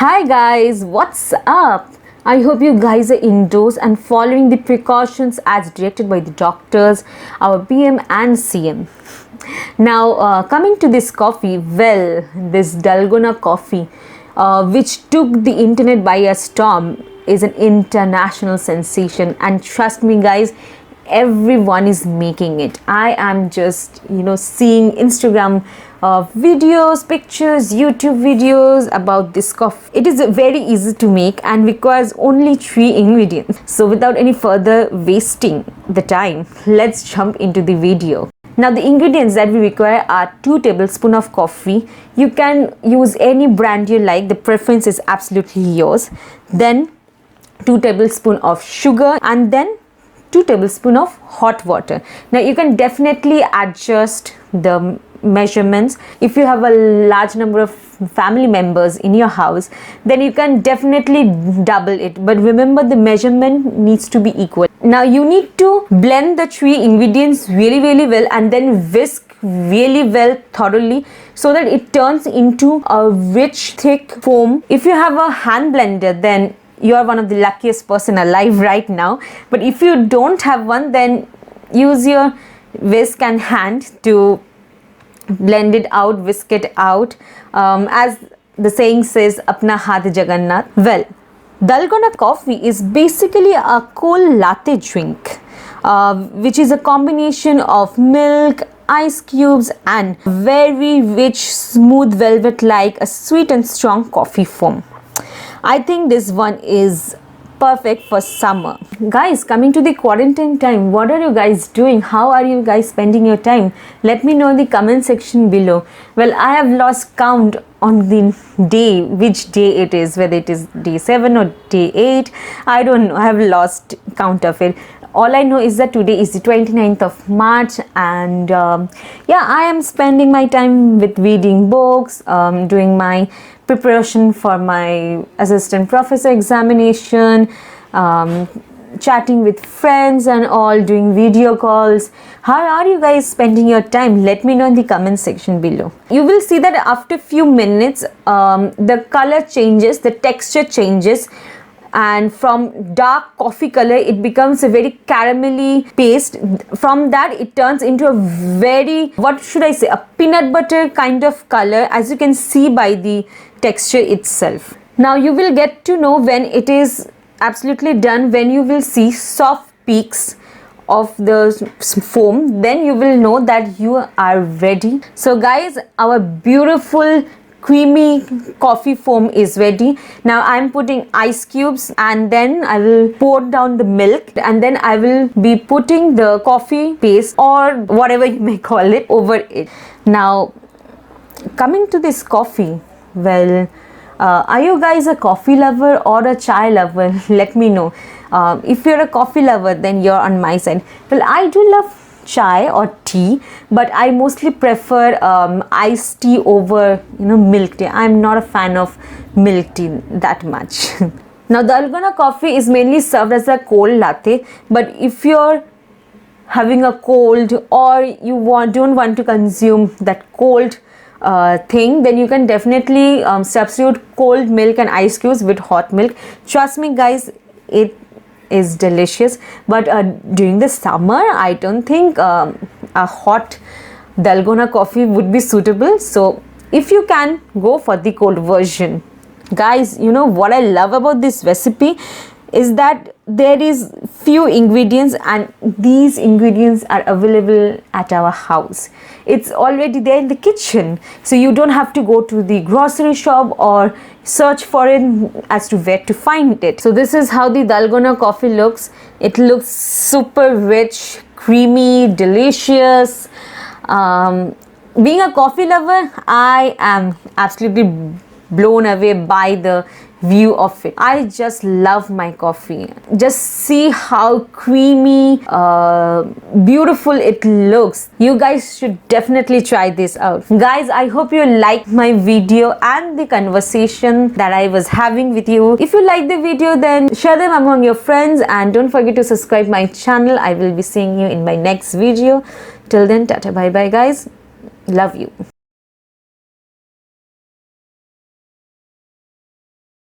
Hi guys, what's up? I hope you guys are indoors and following the precautions as directed by the doctors, our PM and CM. Now, coming to this coffee, well, this Dalgona coffee, which took the internet by a storm, is an international sensation, and trust me, guys, everyone is making it. I am just seeing Instagram videos, pictures, YouTube videos about this coffee. It is very easy to make and requires only 3 ingredients. So without any further wasting the time, let's jump into the video. Now the ingredients that we require are 2 tablespoons of coffee. You can use any brand you like, the preference is absolutely yours. Then 2 tablespoons of sugar, and then 2 tablespoons of hot water. Now you can definitely adjust the measurements. If you have a large number of family members in your house, then you can definitely double it, but remember the measurement needs to be equal. Now you need to blend the 3 ingredients really well and then whisk really well thoroughly so that it turns into a rich thick foam. If you have a hand blender, then you are one of the luckiest person alive right now, but if you don't have one, then use your whisk and hand to blend it out, whisk it out. As the saying says, apna haath Jagannath. Well, Dalgona coffee is basically a cold latte drink, which is a combination of milk, ice cubes and very rich, smooth velvet like a sweet and strong coffee foam. I think this one is perfect for summer. Guys, coming to the quarantine time, what are you guys doing? How are you guys spending your time? Let me know in the comment section below. Well, I have lost count on the day, which day it is, whether it is day 7 or day 8. I don't know, I have lost count of it. All I know is that today is the 29th of March, and yeah, I am spending my time with reading books, doing my preparation for my assistant professor examination, chatting with friends and all, doing video calls. How are you guys spending your time? Let me know in the comment section below. You will see that after few minutes, the color changes, the texture changes, and from dark coffee color it becomes a very caramelly paste. From that it turns into a very, what should I say, a peanut butter kind of color, as you can see by the texture itself. Now you will get to know when it is absolutely done, when you will see soft peaks of the foam, then you will know that you are ready. So guys, our beautiful creamy coffee foam is ready. Now I'm putting ice cubes, and then I will pour down the milk, and then I will be putting the coffee paste or whatever you may call it over it. Now coming to this coffee, well, are you guys a coffee lover or a chai lover? Let me know. If you're a coffee lover, then you're on my side. Well, I do love chai or tea, but I mostly prefer iced tea over milk tea. I'm not a fan of milk tea that much. Now Dalgona coffee is mainly served as a cold latte, but if you're having a cold or you don't want to consume that cold thing, then you can definitely substitute cold milk and ice cubes with hot milk. Trust me guys, it is delicious, but during the summer I don't think a hot Dalgona coffee would be suitable. So if you can, go for the cold version. Guys, you know what I love about this recipe is that there is few ingredients and these ingredients are available at our house. It's already there in the kitchen, so you don't have to go to the grocery shop or search for it as to where to find it. So this is how the Dalgona coffee looks. It looks super rich, creamy, delicious. Being a coffee lover, I am absolutely blown away by the view of it. I just love my coffee. Just see how creamy, beautiful it looks. You guys should definitely try this out. Guys, I hope you liked my video and the conversation that I was having with you. If you like the video, then share them among your friends and don't forget to subscribe my channel. I will be seeing you in my next video. Till then, tata bye bye guys. Love you.